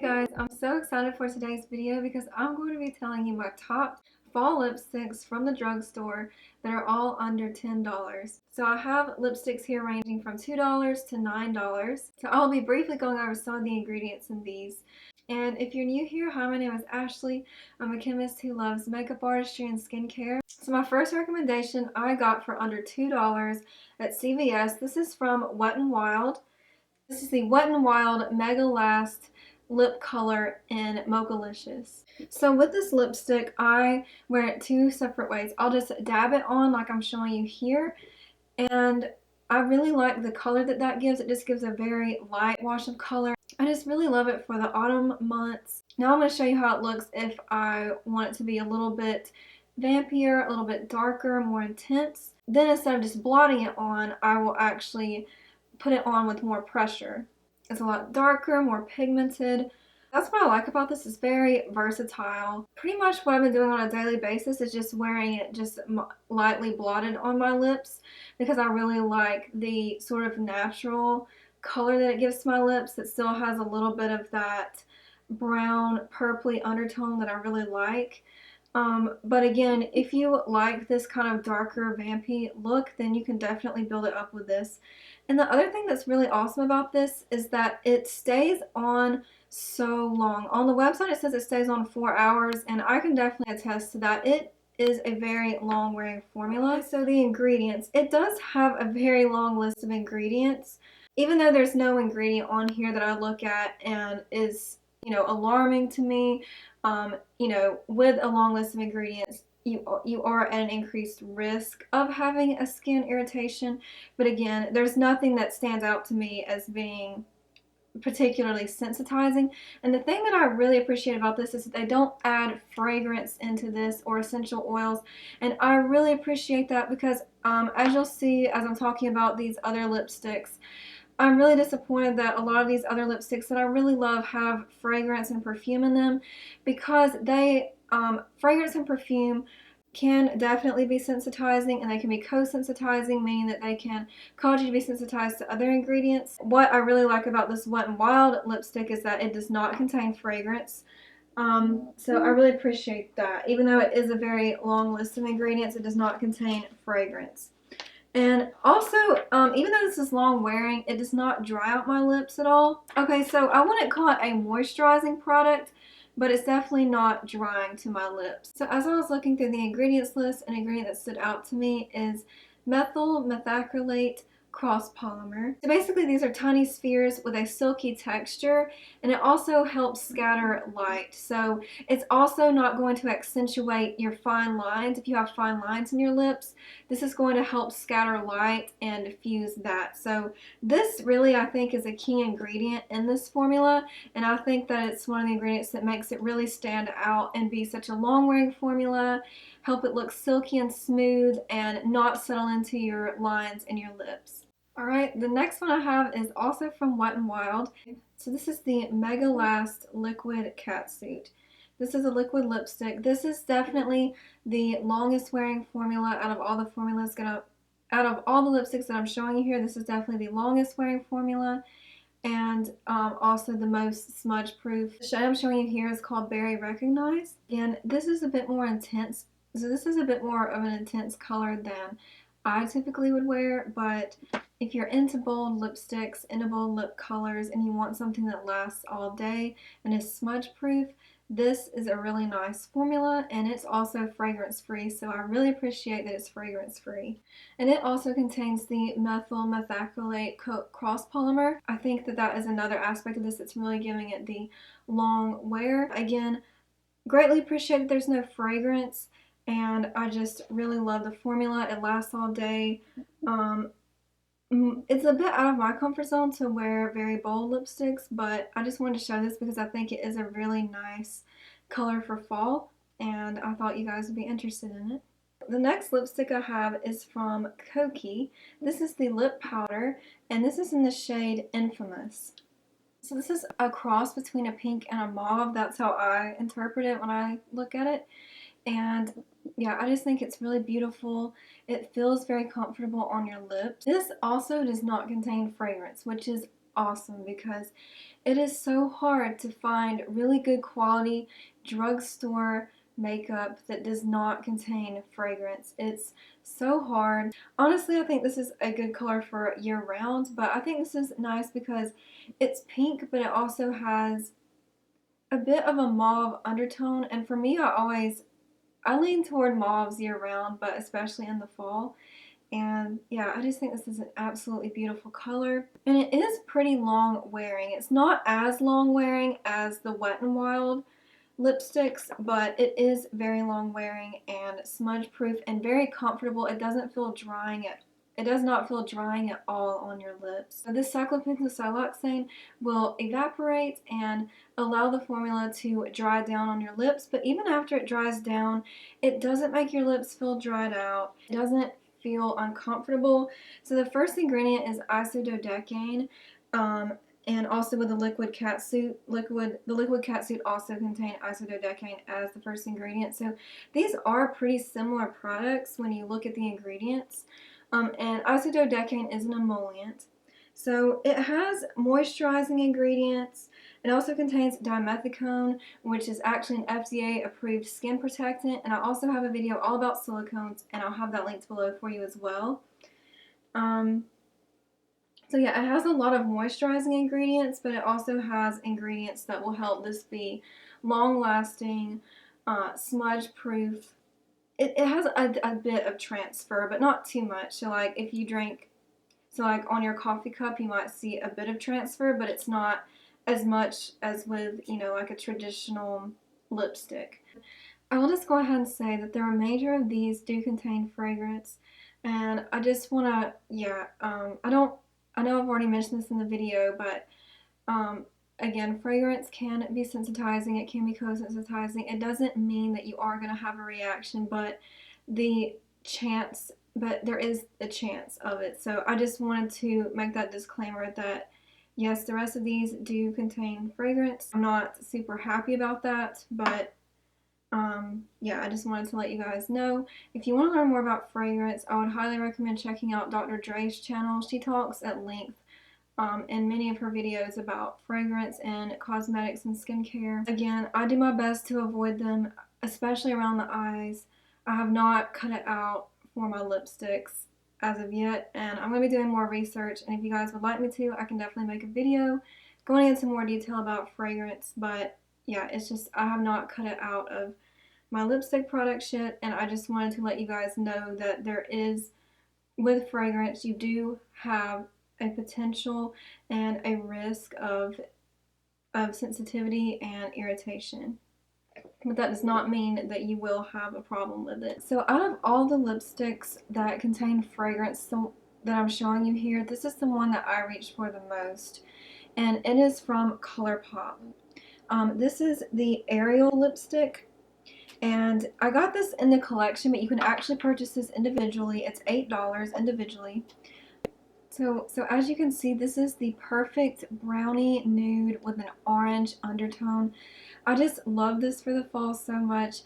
Guys, I'm so excited for today's video because I'm going to be telling you my top fall lipsticks from the drugstore that are all under $10. So I have lipsticks here ranging from $2 to $9. So I'll be briefly going over some of the ingredients in these. And if you're new here, hi, my name is Ashley. I'm a chemist who loves makeup artistry and skincare. So my first recommendation I got for under $2 at CVS. This is from Wet n Wild. This is the Wet n Wild Megalast lip color in Mochalicious. So with this lipstick, I wear it two separate ways. I'll just dab it on like I'm showing you here, and I really like the color that gives. It just gives a very light wash of color. I just really love it for the autumn months. Now I'm going to show you how it looks if I want it to be a little bit vampier, a little bit darker, more intense. Then instead of just blotting it on, I will actually put it on with more pressure. It's a lot darker, more pigmented. That's what I like about this. It's very versatile. Pretty much what I've been doing on a daily basis is just wearing it just lightly blotted on my lips because I really like the sort of natural color that it gives to my lips that still has a little bit of that brown purpley undertone that I really like. But again, if you like this kind of darker vampy look, then you can definitely build it up with this. And the other thing that's really awesome about this is that it stays on so long. On the website it says it stays on 4 hours, and I can definitely attest to that. It is a very long wearing formula. So the ingredients, it does have a very long list of ingredients. Even though there's no ingredient on here that I look at and is, alarming to me, with a long list of ingredients, you are at an increased risk of having a skin irritation. But again, there's nothing that stands out to me as being particularly sensitizing. And the thing that I really appreciate about this is that they don't add fragrance into this or essential oils, and I really appreciate that because as you'll see as I'm talking about these other lipsticks, I'm really disappointed that a lot of these other lipsticks that I really love have fragrance and perfume in them, because they fragrance and perfume can definitely be sensitizing, and they can be co-sensitizing, meaning that they can cause you to be sensitized to other ingredients. What I really like about this Wet n Wild lipstick is that it does not contain fragrance. So I really appreciate that. Even though it is a very long list of ingredients, it does not contain fragrance. And also, even though this is long wearing, it does not dry out my lips at all. Okay, so I wouldn't call it a moisturizing product, but it's definitely not drying to my lips. So as I was looking through the ingredients list, an ingredient that stood out to me is methyl methacrylate cross polymer. So basically these are tiny spheres with a silky texture, and it also helps scatter light. So it's also not going to accentuate your fine lines. If you have fine lines in your lips, this is going to help scatter light and diffuse that. So this really, I think, is a key ingredient in this formula, and I think that it's one of the ingredients that makes it really stand out and be such a long wearing formula, help it look silky and smooth and not settle into your lines in your lips. Alright, the next one I have is also from Wet n Wild. So this is the Megalast Liquid Catsuit. This is a liquid lipstick. This is definitely the longest wearing formula out of all the formulas out of all the lipsticks that I'm showing you here. This is definitely the longest wearing formula, and also the most smudge proof. The shade I'm showing you here is called Berry Recognize. Again, this is a bit more intense. So this is a bit more of an intense color than I typically would wear, but if you're into bold lipsticks, into bold lip colors, and you want something that lasts all day and is smudge proof, this is a really nice formula, and it's also fragrance free, so I really appreciate that it's fragrance free. And it also contains the methyl methacrylate cross polymer. I think that is another aspect of this that's really giving it the long wear. Again, greatly appreciate that there's no fragrance, and I just really love the formula. It lasts all day. It's a bit out of my comfort zone to wear very bold lipsticks, but I just wanted to show this because I think it is a really nice color for fall, and I thought you guys would be interested in it. The next lipstick I have is from Kokie. This is the lip powder, and this is in the shade Infamous. So this is a cross between a pink and a mauve. That's how I interpret it when I look at it. And yeah, I just think it's really beautiful. It feels very comfortable on your lips. This also does not contain fragrance, which is awesome because it is so hard to find really good quality drugstore makeup that does not contain fragrance. It's so hard. Honestly, I think this is a good color for year round, but I think this is nice because it's pink, but it also has a bit of a mauve undertone, and for me, I lean toward mauves year round, but especially in the fall. And yeah, I just think this is an absolutely beautiful color. And it is pretty long wearing. It's not as long wearing as the Wet n Wild lipsticks, but it is very long wearing and smudge proof and very comfortable. It doesn't feel drying it does not feel drying at all on your lips. So this cyclopentasiloxane will evaporate and allow the formula to dry down on your lips, but even after it dries down, it doesn't make your lips feel dried out. It doesn't feel uncomfortable. So the first ingredient is isododecane, and also with the liquid catsuit, the liquid catsuit also contains isododecane as the first ingredient. So these are pretty similar products when you look at the ingredients. And isododecane is an emollient. So it has moisturizing ingredients. It also contains dimethicone, which is actually an FDA approved skin protectant. And I also have a video all about silicones, and I'll have that linked below for you as well. So yeah, it has a lot of moisturizing ingredients, but it also has ingredients that will help this be long-lasting, smudge-proof. It has a bit of transfer, but not too much. So like if you drink, so like on your coffee cup, you might see a bit of transfer, but it's not as much as with, you know, like a traditional lipstick. I will just go ahead and say that the remainder of these do contain fragrance, and I just want to, yeah, I know I've already mentioned this in the video, but again, fragrance can be sensitizing. It can be co-sensitizing. It doesn't mean that you are going to have a reaction, but there is a chance of it. So I just wanted to make that disclaimer that yes, the rest of these do contain fragrance. I'm not super happy about that, but yeah, I just wanted to let you guys know. If you want to learn more about fragrance, I would highly recommend checking out Dr. Dre's channel. She talks at length in many of her videos about fragrance and cosmetics and skincare. Again, I do my best to avoid them, especially around the eyes. I have not cut it out for my lipsticks as of yet, and I'm going to be doing more research, and if you guys would like me to, I can definitely make a video going into more detail about fragrance, but yeah, it's just I have not cut it out of my lipstick products yet, and I just wanted to let you guys know that there is, with fragrance, you do have a potential and a risk of sensitivity and irritation. But that does not mean that you will have a problem with it. So out of all the lipsticks that contain fragrance that I'm showing you here, this is the one that I reached for the most, and it is from ColorPop. This is the Ariel lipstick, and I got this in the collection, but you can actually purchase this individually. It's $8 individually. So as you can see, this is the perfect brownie nude with an orange undertone. I just love this for the fall so much.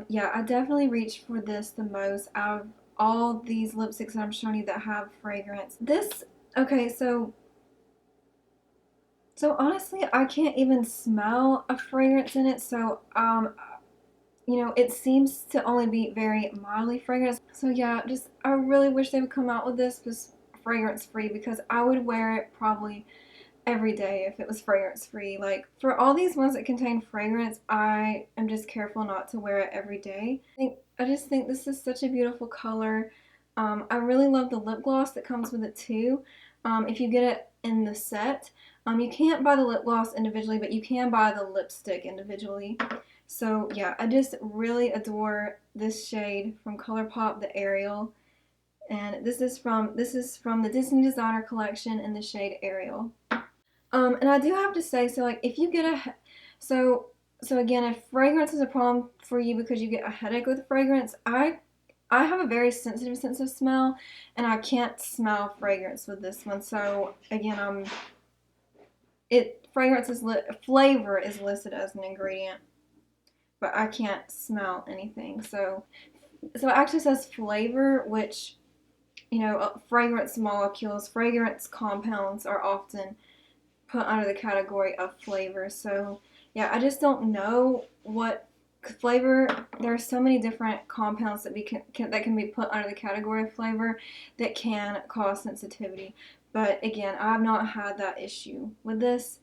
Yeah, I definitely reached for this the most out of all these lipsticks that I'm showing you that have fragrance. Okay, so honestly, I can't even smell a fragrance in it, so you know, it seems to only be very mildly fragrant. So yeah, I really wish they would come out with this was fragrance free, because I would wear it probably every day if it was fragrance free. Like for all these ones that contain fragrance, I am just careful not to wear it every day. I just think this is such a beautiful color. I really love the lip gloss that comes with it too. If you get it in the set, you can't buy the lip gloss individually, but you can buy the lipstick individually. So yeah, I just really adore this shade from ColourPop, the Ariel. And this is from the Disney Designer Collection in the shade Ariel. And I do have to say, so like if you get so again, if fragrance is a problem for you because you get a headache with fragrance, I have a very sensitive sense of smell, and I can't smell fragrance with this one. So again, flavor is listed as an ingredient, but I can't smell anything. So it actually says flavor, which you know, fragrance molecules, fragrance compounds are often put under the category of flavor. So yeah, I just don't know what flavor. There are so many different compounds that that can be put under the category of flavor that can cause sensitivity. But again, I've not had that issue with this,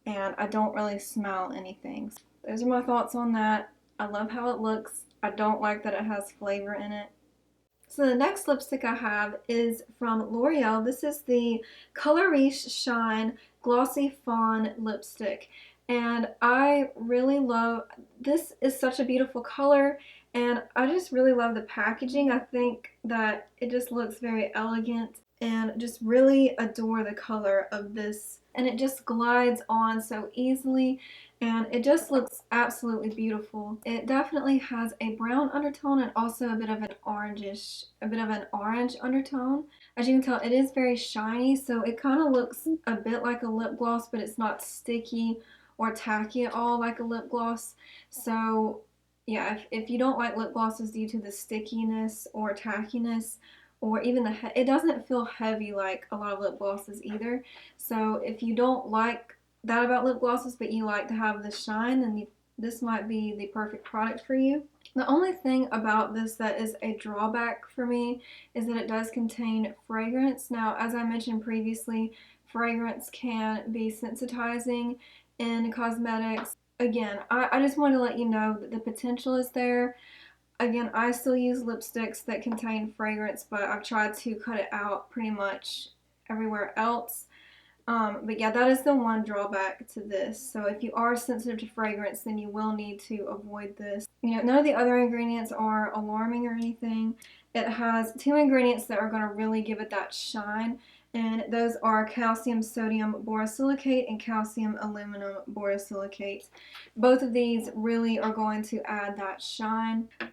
and I don't really smell anything. Those are my thoughts on that. I love how it looks. I don't like that it has flavor in it. So the next lipstick I have is from L'Oreal. This is the Color Shine Glossy Fawn lipstick. And I really love, this is such a beautiful color, and I just really love the packaging. I think that it just looks very elegant, and just really adore the color of this. And it just glides on so easily, and it just looks absolutely beautiful. It definitely has a brown undertone and also a bit of an orange undertone. As you can tell, it is very shiny, so it kind of looks a bit like a lip gloss, but it's not sticky or tacky at all like a lip gloss. So yeah, if you don't like lip glosses due to the stickiness or tackiness, or even it doesn't feel heavy like a lot of lip glosses either. So if you don't like that about lip glosses, but you like to have the shine, then this might be the perfect product for you. The only thing about this that is a drawback for me is that it does contain fragrance. Now, as I mentioned previously, fragrance can be sensitizing in cosmetics. Again, I just want to let you know that the potential is there. Again, I still use lipsticks that contain fragrance, but I've tried to cut it out pretty much everywhere else. But yeah, that is the one drawback to this. So if you are sensitive to fragrance, then you will need to avoid this. You know, none of the other ingredients are alarming or anything. It has 2 ingredients that are going to really give it that shine, and those are calcium sodium borosilicate and calcium aluminum borosilicate. Both of these really are going to add that shine. I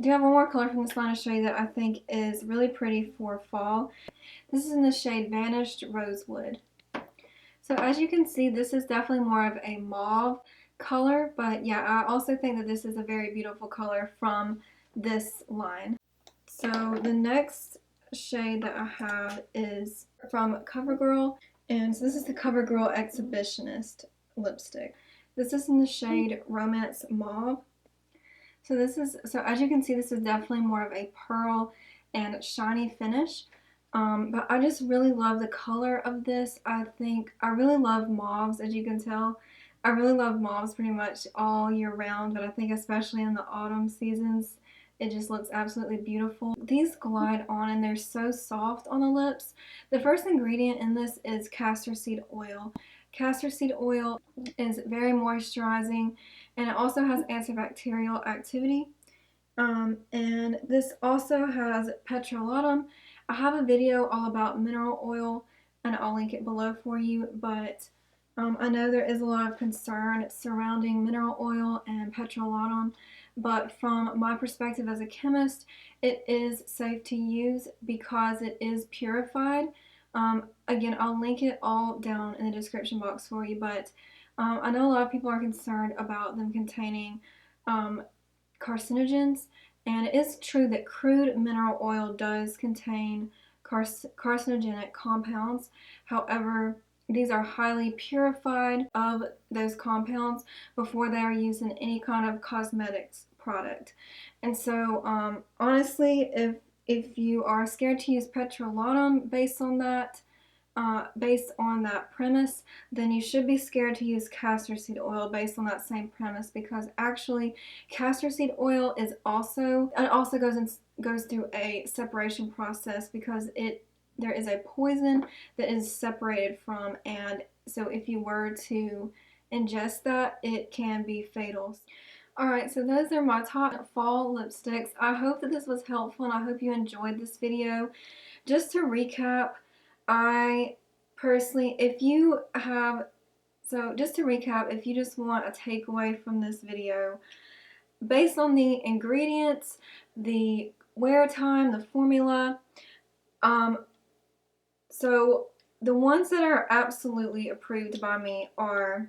do have one more color from this line to show you that I think is really pretty for fall. This is in the shade Vanished Rosewood. So as you can see, this is definitely more of a mauve color, but yeah, I also think that this is a very beautiful color from this line. So the next shade that I have is from CoverGirl, and so this is the CoverGirl Exhibitionist lipstick. This is in the shade Romance Mauve. So as you can see, this is definitely more of a pearl and shiny finish. But I just really love the color of this. I really love mauves, as you can tell. I really love mauves pretty much all year round, but I think especially in the autumn seasons, it just looks absolutely beautiful. These glide on and they're so soft on the lips. The first ingredient in this is castor seed oil. Castor seed oil is very moisturizing, and it also has antibacterial activity. And this also has petrolatum. I have a video all about mineral oil, and I'll link it below for you, but I know there is a lot of concern surrounding mineral oil and petrolatum, but from my perspective as a chemist, it is safe to use because it is purified. Again, I'll link it all down in the description box for you, but I know a lot of people are concerned about them containing carcinogens, and it is true that crude mineral oil does contain carcinogenic compounds. However, these are highly purified of those compounds before they are used in any kind of cosmetics product. And so honestly, if you are scared to use petrolatum based on that premise, then you should be scared to use castor seed oil based on that same premise, because actually castor seed oil also goes through a separation process, because there is a poison that is separated from, and so if you were to ingest that, it can be fatal. Alright, so those are my top fall lipsticks. I hope that this was helpful, and I hope you enjoyed this video. Just to recap, if you just want a takeaway from this video, based on the ingredients, the wear time, the formula, so the ones that are absolutely approved by me are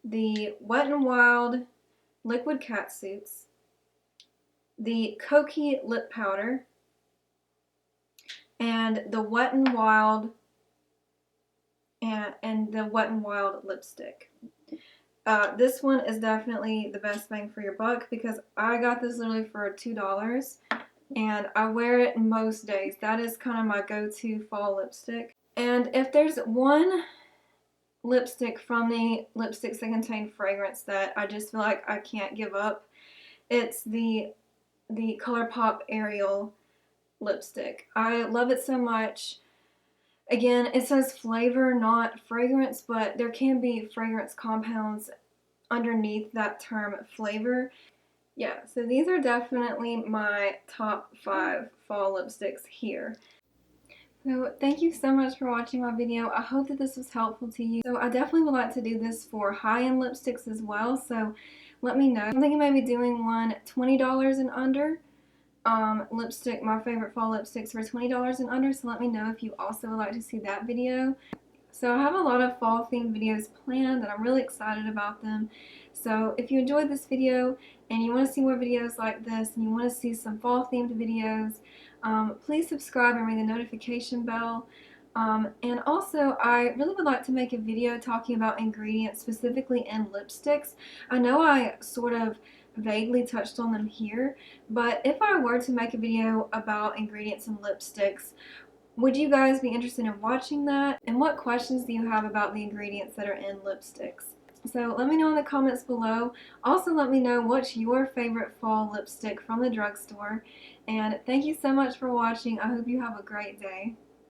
the Wet n Wild Liquid Catsuits, the Kokie Lip Powder, and the Wet n Wild and the Wet n Wild lipstick. This one is definitely the best bang for your buck because I got this literally for $2 and I wear it most days. That is kind of my go-to fall lipstick. And if there's one lipstick from the lipsticks that contain fragrance that I just feel like I can't give up, it's the ColourPop Ariel lipstick. I love it so much. Again, it says flavor, not fragrance, but there can be fragrance compounds underneath that term flavor. Yeah, so these are definitely my top 5 fall lipsticks here. So thank you so much for watching my video. I hope that this was helpful to you. So I definitely would like to do this for high-end lipsticks as well, so let me know. I'm thinking maybe doing one $20 and under. Lipstick, my favorite fall lipsticks for $20 and under, so let me know if you also would like to see that video. So I have a lot of fall themed videos planned and I'm really excited about them. So if you enjoyed this video and you want to see more videos like this and you want to see some fall themed videos, please subscribe and ring the notification bell. And also, I really would like to make a video talking about ingredients specifically in lipsticks. I know I sort of vaguely touched on them here, but if I were to make a video about ingredients in lipsticks, would you guys be interested in watching that? And what questions do you have about the ingredients that are in lipsticks? So let me know in the comments below. Also let me know what's your favorite fall lipstick from the drugstore. And thank you so much for watching. I hope you have a great day.